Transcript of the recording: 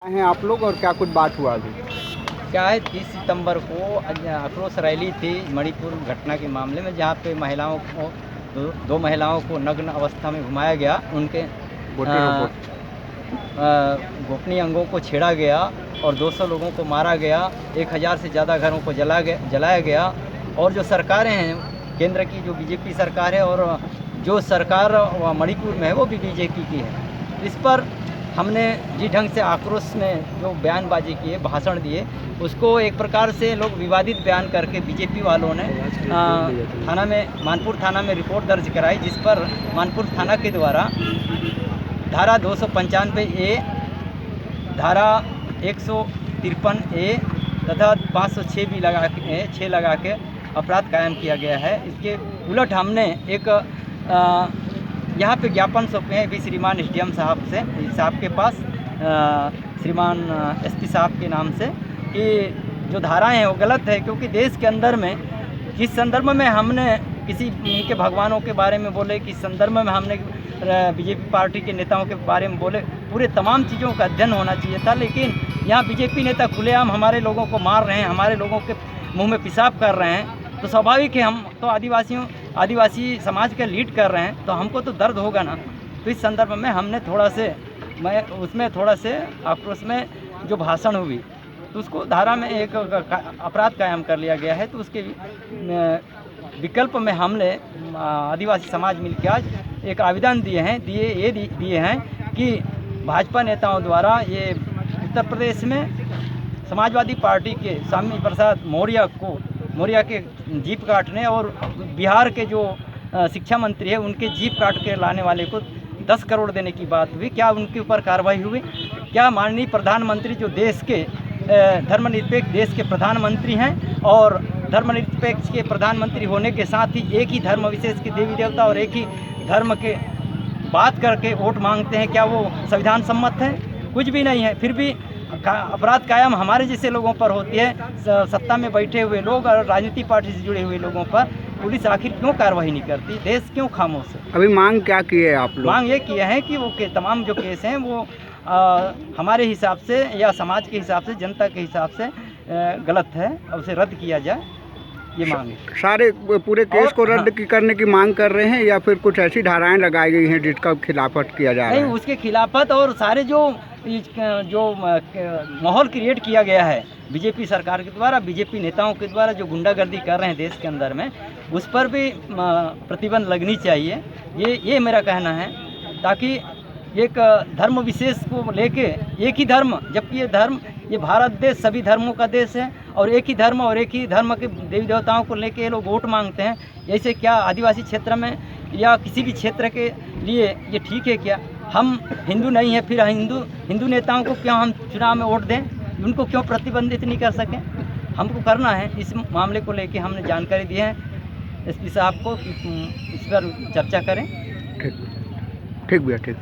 हैं आप लोग और क्या कुछ बात हुआ अभी? क्या है 30 सितंबर को आक्रोश रैली थी मणिपुर घटना के मामले में, जहाँ पे महिलाओं को दो महिलाओं को नग्न अवस्था में घुमाया गया, उनके गोपनीय अंगों को छेड़ा गया और 200 लोगों को मारा गया, 1000 से ज़्यादा घरों को जलाया गया। और जो सरकारें हैं केंद्र की, जो बीजेपी सरकार है, और जो सरकार मणिपुर में है वो भी बीजेपी की है। इस पर हमने जिस ढंग से आक्रोश में जो बयानबाजी किए, भाषण दिए, उसको एक प्रकार से लोग विवादित बयान करके बीजेपी वालों ने थाना में, मानपुर थाना में रिपोर्ट दर्ज कराई, जिस पर मानपुर थाना के द्वारा धारा 295 ए, धारा 153 ए तथा 506 भी लगा के अपराध कायम किया गया है। इसके उलट हमने एक यहाँ पे ज्ञापन सौंपे हैं भी श्रीमान एसडीएम साहब के पास, श्रीमान एसपी साहब के नाम से, कि जो धाराएं हैं वो गलत है। क्योंकि देश के अंदर में किस संदर्भ में हमने किसी के भगवानों के बारे में बोले, किस संदर्भ में हमने बीजेपी पार्टी के नेताओं के बारे में बोले, पूरे तमाम चीज़ों का अध्ययन होना चाहिए था। लेकिन यहाँ बीजेपी नेता खुलेआम हमारे लोगों को मार रहे हैं, हमारे लोगों के मुँह में पेशाब कर रहे हैं, तो स्वाभाविक है, हम तो आदिवासी समाज के लीड कर रहे हैं, तो हमको तो दर्द होगा ना। तो इस संदर्भ में हमने थोड़ा से आक्रोश में जो भाषण हुई, तो उसको धारा में एक अपराध कायम कर लिया गया है। तो उसके विकल्प में हमने आदिवासी समाज मिलकर आज एक आवेदन दिए हैं कि भाजपा नेताओं द्वारा ये उत्तर प्रदेश में समाजवादी पार्टी के स्वामी प्रसाद मौर्य के जीप काटने, और बिहार के जो शिक्षा मंत्री है उनके जीप काट के लाने वाले को 10 करोड़ देने की बात हुई। क्या उनके ऊपर कार्रवाई हुई? क्या माननीय प्रधानमंत्री, जो देश के धर्मनिरपेक्ष देश के प्रधानमंत्री हैं, और धर्मनिरपेक्ष के प्रधानमंत्री होने के साथ ही एक ही धर्म विशेष के देवी देवता और एक ही धर्म के बात करके वोट मांगते हैं, क्या वो संविधान सम्मत है? कुछ भी नहीं है। फिर भी अपराध कायम हमारे जैसे लोगों पर होती है, सत्ता में बैठे हुए लोग और राजनीतिक पार्टी से जुड़े हुए लोगों पर पुलिस आखिर क्यों कार्रवाई नहीं करती? देश क्यों खामोश है? अभी मांग क्या की है आप लोग? मांग ये किया है कि वो तमाम जो केस हैं वो हमारे हिसाब से या समाज के हिसाब से, जनता के हिसाब से गलत है, और उसे रद्द किया जाए, ये मांग है। सारे पूरे केस को रद्द करने की मांग कर रहे हैं, या फिर कुछ ऐसी धाराएं लगाई गई हैं जिसका खिलाफत किया जा रहा है? नहीं, उसके खिलाफत और सारे जो माहौल क्रिएट किया गया है बीजेपी सरकार के द्वारा, बीजेपी नेताओं के द्वारा जो गुंडागर्दी कर रहे हैं देश के अंदर में, उस पर भी प्रतिबंध लगनी चाहिए। ये मेरा कहना है, ताकि एक धर्म विशेष को लेके, एक ही धर्म, जबकि ये भारत देश सभी धर्मों का देश है, और एक ही धर्म और एक ही धर्म के देवी देवताओं को लेके ये लोग वोट मांगते हैं। ऐसे क्या आदिवासी क्षेत्र में या किसी भी क्षेत्र के लिए ये ठीक है क्या? हम हिंदू नहीं है, फिर हिंदू नेताओं को क्यों हम चुनाव में वोट दें? उनको क्यों प्रतिबंधित नहीं कर सकें? हमको करना है। इस मामले को लेके हमने जानकारी दी है एसपी साहब को कि इस पर चर्चा करें। ठीक भैया, ठीक।